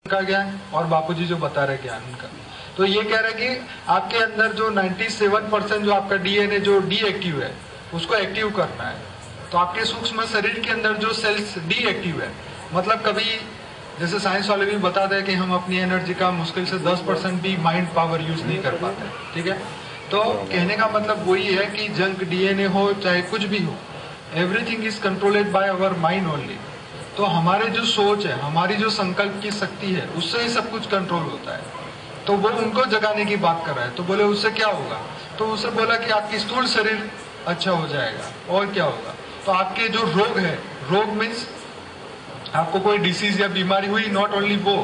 का ज्ञान और बापूजी जो बता रहे ज्ञान उनका। तो ये कह रहे कि आपके अंदर जो 97% जो आपका डीएनए जो डीएक्टिव है उसको एक्टिव करना है। तो आपके सूक्ष्म शरीर के अंदर जो सेल्स डीएक्टिव है, मतलब कभी जैसे साइंस वाले भी बताते हैं कि हम अपनी एनर्जी का मुश्किल से 10% भी माइंड पावर यूज नहीं कर पाते, ठीक है। तो कहने का मतलब वही है कि जंक डीएनए हो चाहे कुछ भी हो, everything is controlled by our mind only. तो हमारे जो सोच है, हमारी जो संकल्प की शक्ति है, उससे ही सब कुछ कंट्रोल होता है। तो वो उनको जगाने की बात कर रहा है। तो बोले उससे क्या होगा? तो उससे बोला कि आपकी स्थूल शरीर अच्छा हो जाएगा। और क्या होगा? तो आपके जो रोग है, रोग मीन्स आपको कोई डिसीज या बीमारी हुई, नॉट ओनली वो,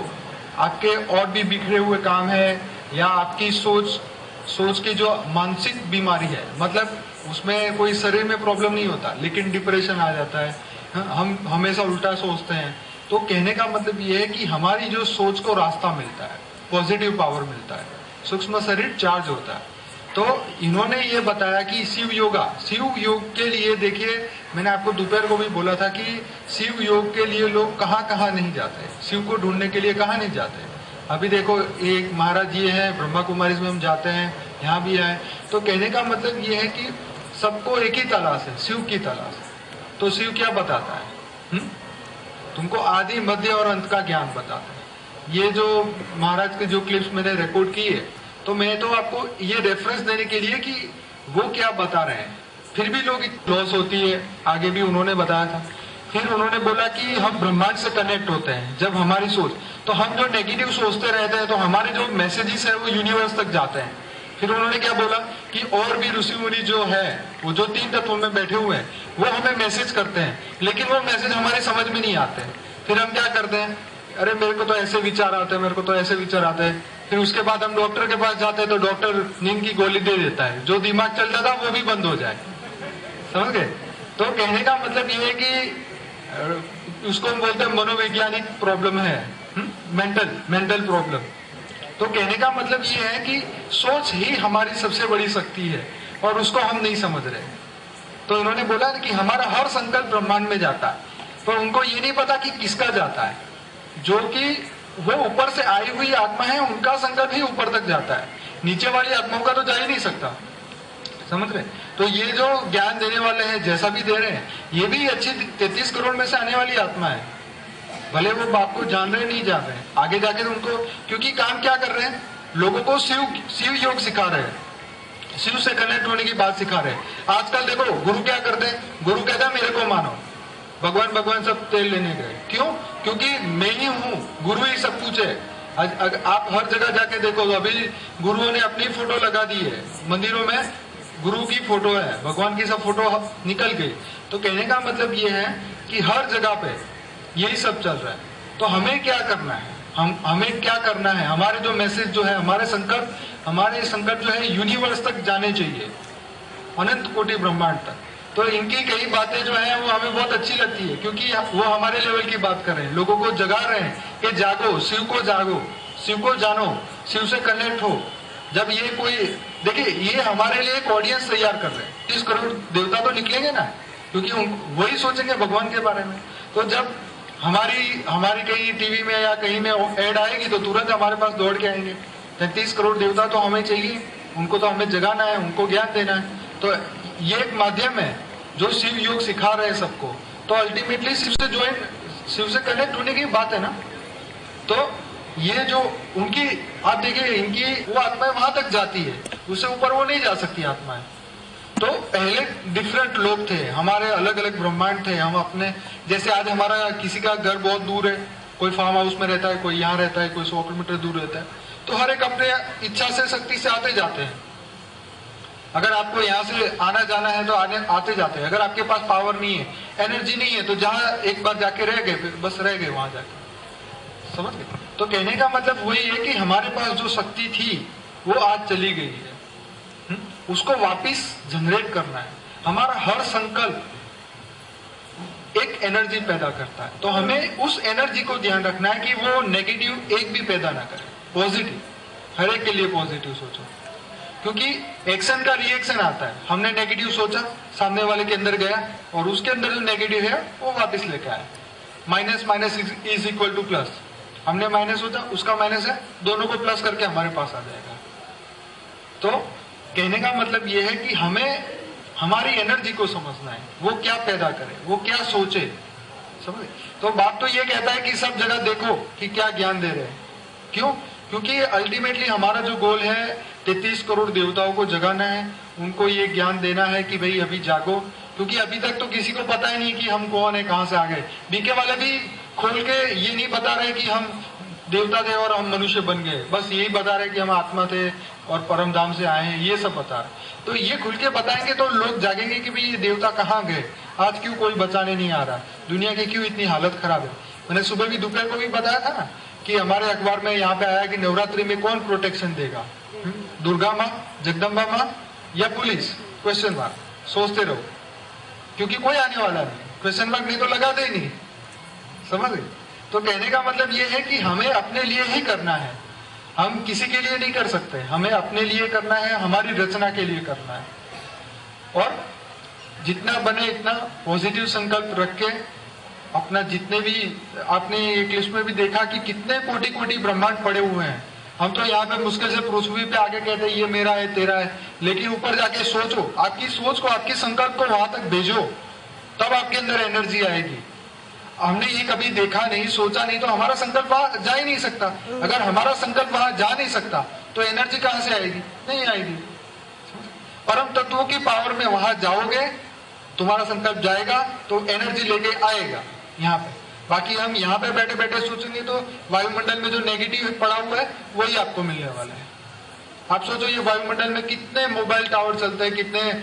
आपके और भी बिखरे हुए काम है, या आपकी सोच की जो मानसिक बीमारी है, मतलब उसमें कोई शरीर में प्रॉब्लम नहीं होता लेकिन डिप्रेशन आ जाता है, हम हमेशा उल्टा सोचते हैं। तो कहने का मतलब ये है कि हमारी जो सोच को रास्ता मिलता है, पॉजिटिव पावर मिलता है, सूक्ष्म शरीर चार्ज होता है। तो इन्होंने ये बताया कि शिव योग के लिए, देखिए मैंने आपको दोपहर को भी बोला था कि शिव योग के लिए लोग कहाँ कहाँ नहीं जाते, शिव को ढूंढने के लिए कहाँ नहीं जाते। अभी देखो एक महाराज जी हैं, ब्रह्मा कुमारी में हम जाते हैं, यहाँ भी आए। तो कहने का मतलब ये है कि सबको एक ही तलाश है, शिव की तलाश। तो शिव क्या बताता है? तुमको आदि मध्य और अंत का ज्ञान बताता है। ये जो महाराज के जो क्लिप्स मैंने रिकॉर्ड किए, तो मैं तो आपको ये रेफरेंस देने के लिए कि वो क्या बता रहे हैं। फिर भी लोग लॉस होती है, आगे भी उन्होंने बताया था। फिर उन्होंने बोला कि हम ब्रह्मांड से कनेक्ट होते हैं जब हमारी सोच, तो हम जो नेगेटिव सोचते रहते हैं तो हमारे जो मैसेजेस है वो यूनिवर्स तक जाते हैं। फिर उन्होंने क्या बोला कि और भी ऋषि मुनि जो है, वो जो 3 तत्वों में बैठे हुए हैं, वो हमें मैसेज करते हैं, लेकिन वो मैसेज हमारे समझ में नहीं आते। फिर हम क्या करते हैं, अरे मेरे को तो ऐसे विचार आते हैं, मेरे को तो ऐसे विचार आते हैं। फिर उसके बाद हम डॉक्टर के पास जाते हैं तो डॉक्टर नींद की गोली दे देता है, जो दिमाग चलता था वो भी बंद हो जाए। समझ गए? तो कहने का मतलब ये है कि उसको हम बोलते हैं मनोवैज्ञानिक प्रॉब्लम है, मेंटल प्रॉब्लम। तो कहने का मतलब ये है कि सोच ही हमारी सबसे बड़ी शक्ति है और उसको हम नहीं समझ रहे। तो इन्होंने बोला कि हमारा हर संकल्प ब्रह्मांड में जाता है, पर उनको ये नहीं पता कि किसका जाता है। जो कि वो ऊपर से आई हुई आत्मा है, उनका संकल्प ही ऊपर तक जाता है, नीचे वाली आत्माओं का तो जा ही नहीं सकता। समझ रहे? तो ये जो ज्ञान देने वाले हैं, जैसा भी दे रहे हैं, ये भी अच्छी 33 करोड़ में से आने वाली आत्मा है। भले वो बाप को जान रहे नहीं जान रहे, आगे जाके उनको, क्योंकि काम क्या कर रहे हैं, लोगों को शिव योग सिखा रहे हैं, शिव से कनेक्ट होने की बात सिखा रहे हैं। आजकल देखो गुरु क्या करते हैं, गुरु कहता है मेरे को मानो, भगवान सब तेल लेने गए। क्यों? क्योंकि मैं ही हूँ, गुरु ही सब कुछ है। आप हर जगह जाके देखो, अभी गुरुओं ने अपनी फोटो लगा दी है मंदिरों में, गुरु की फोटो है, भगवान की सब फोटो निकल गई। तो कहने का मतलब ये है कि हर जगह पे यही सब चल रहा है। तो हमें क्या करना है, हमें क्या करना है, हमारे जो मैसेज जो है, हमारे संकल्प जो है यूनिवर्स तक जाने चाहिए, अनंत कोटि ब्रह्मांड तक। तो इनकी कई बातें जो है वो हमें बहुत अच्छी लगती है, क्योंकि वो हमारे लेवल की बात कर रहे हैं, लोगों को जगा रहे हैं कि जागो, शिव को जागो, शिव को जानो, शिव से कनेक्ट हो। जब ये कोई, देखिए ये हमारे लिए एक ऑडियंस तैयार कर रहे हैं, 30 करोड़ देवता तो निकलेंगे ना, क्योंकि वही सोचेंगे भगवान के बारे में। तो जब हमारी कहीं टीवी में या कहीं में ऐड आएगी तो तुरंत हमारे पास दौड़ के आएंगे। 33 करोड़ देवता तो हमें चाहिए, उनको तो हमें जगाना है, उनको ज्ञान देना है। तो ये एक माध्यम है जो शिव योग सिखा रहे हैं सबको। तो अल्टीमेटली शिव से कनेक्ट होने की बात है ना। तो ये जो उनकी, आप देखिए इनकी वो आत्माएं वहां तक जाती है, उससे ऊपर वो नहीं जा सकती आत्माएं। तो पहले डिफरेंट लोग थे, हमारे अलग अलग ब्रह्मांड थे। हम अपने, जैसे आज हमारा किसी का घर बहुत दूर है, कोई फार्म हाउस में रहता है, कोई यहाँ रहता है, कोई 100 किलोमीटर दूर रहता है, तो हर एक अपने इच्छा से, शक्ति से आते जाते हैं। अगर आपको यहाँ से आना जाना है तो आते जाते हैं। अगर आपके पास पावर नहीं है, एनर्जी नहीं है, तो जहाँ एक बार जाके रह गए, फिर बस रह गए वहां जाके। समझ गए? तो कहने का मतलब वही है कि हमारे पास जो शक्ति थी वो आज चली गई है, उसको वापिस जनरेट करना है। हमारा हर संकल्प एक एनर्जी पैदा करता है, तो हमें उस एनर्जी को ध्यान रखना है कि वो नेगेटिव एक भी पैदा ना करे, पॉजिटिव, हर एक के लिए पॉजिटिव सोचो। क्योंकि एक्शन का रिएक्शन आता है, हमने नेगेटिव सोचा, सामने वाले के अंदर गया और उसके अंदर जो नेगेटिव है वो वापस लेके आया। Minus minus is equal two plus. हमने माइनस सोचा, उसका माइनस है, दोनों को प्लस करके हमारे पास आ जाएगा। तो कहने का मतलब यह है कि हमें हमारी एनर्जी को समझना है, वो क्या पैदा करे, वो क्या सोचे, समझे। तो बात तो ये कहता है कि सब जगह देखो कि क्या ज्ञान दे रहे हैं। क्यों? क्योंकि अल्टीमेटली हमारा जो गोल है 33 करोड़ देवताओं को जगाना है, उनको ये ज्ञान देना है कि भाई अभी जागो। क्योंकि अभी तक तो किसी को पता ही नहीं कि हम कौन है, कहां से आ गए। बीके वाले भी खोल के ये नहीं बता रहे कि हम देवता थे और हम मनुष्य बन गए, बस यही बता रहे कि हम आत्मा थे और परम धाम से आए हैं, ये सब बता रहे। तो ये खुल के बताएंगे तो लोग जागेंगे कि भाई ये देवता कहाँ गए, आज क्यों कोई बचाने नहीं आ रहा, दुनिया की क्यों इतनी हालत खराब है। मैंने सुबह भी दोपहर को भी बताया था ना कि हमारे अखबार में यहाँ पे आया कि नवरात्रि में कौन प्रोटेक्शन देगा, दुर्गा माँ, जगदम्बा माँ या पुलिस? क्वेश्चन मार्क, सोचते रहो, क्योंकि कोई आने वाला नहीं, क्वेश्चन मार्क नहीं तो लगाते ही नहीं, समझ गए। तो कहने का मतलब ये है कि हमें अपने लिए ही करना है, हम किसी के लिए नहीं कर सकते, हमें अपने लिए करना है, हमारी रचना के लिए करना है। और जितना बने इतना पॉजिटिव संकल्प रख के अपना, जितने भी आपने एक लिस्ट में भी देखा कि कितने कोटि कोटि ब्रह्मांड पड़े हुए हैं। हम तो यहाँ पे मुश्किल से पृथ्वी पे आके कहते हैं ये मेरा है, तेरा है, लेकिन ऊपर जाके सोचो, आपकी सोच को, आपके संकल्प को वहां तक भेजो, तब आपके अंदर एनर्जी आएगी। हमने ये कभी देखा नहीं, सोचा नहीं, तो हमारा संकल्प वहां जा ही नहीं सकता। अगर हमारा संकल्प वहां जा नहीं सकता तो एनर्जी कहां से आएगी? नहीं आएगी। परम तत्वों की पावर में वहां जाओगे, तुम्हारा संकल्प जाएगा तो एनर्जी लेके आएगा यहाँ पे। बाकी हम यहाँ पे बैठे बैठे सोचेंगे तो वायुमंडल में जो नेगेटिव पड़ा हुआ है वही आपको मिलने वाला है। आप सोचो ये वायुमंडल में कितने मोबाइल टावर चलते हैं, कितने